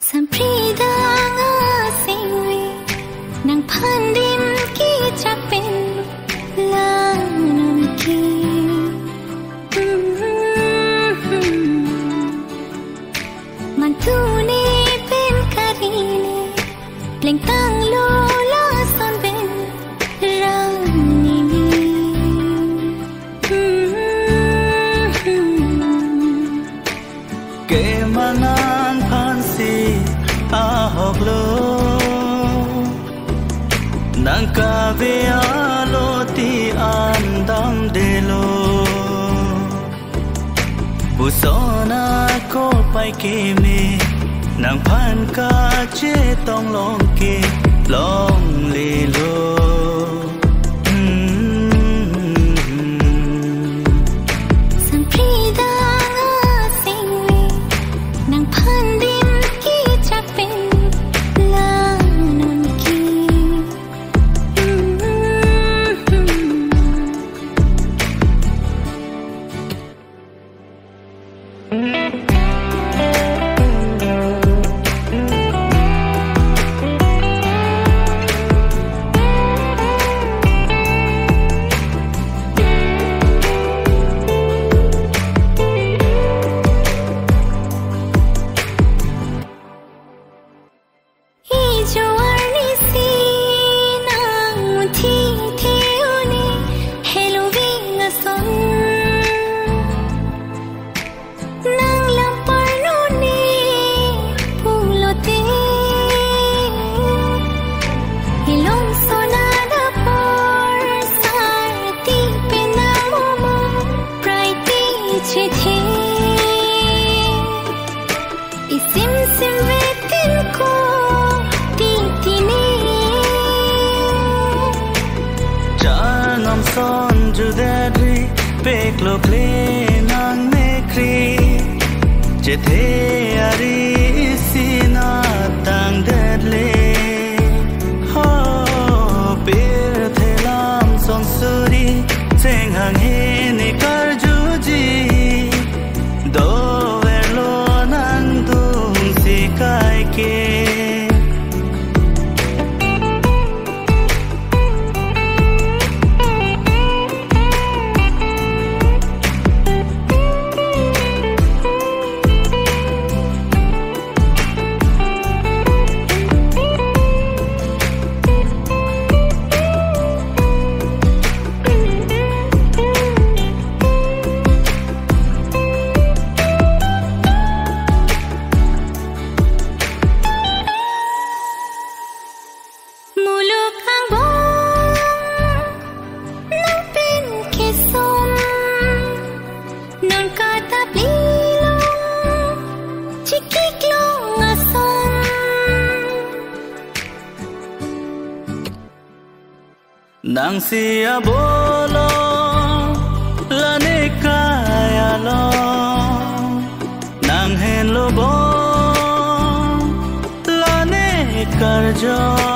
sampri dang asengve nang phandim ki chakpen lanam ki mantune pen karine pleng tang lo la son ben rangimi ke manan phansi ahok lo nang ka ve alo ti andam de lo busona ko pai ke me nang phan ka che tong long ke long le lo sampri dang asengve nang phandim ki chakpen lanam ki son ju dadri pek lo kle nang me kri che the ari sina tang dadle ho per the lam son suri cheng hang he ne kar ju ji do ver lo nang dung si kai ke nang sia bolo la ne kaya lo nang hen lo bo la ne kar jo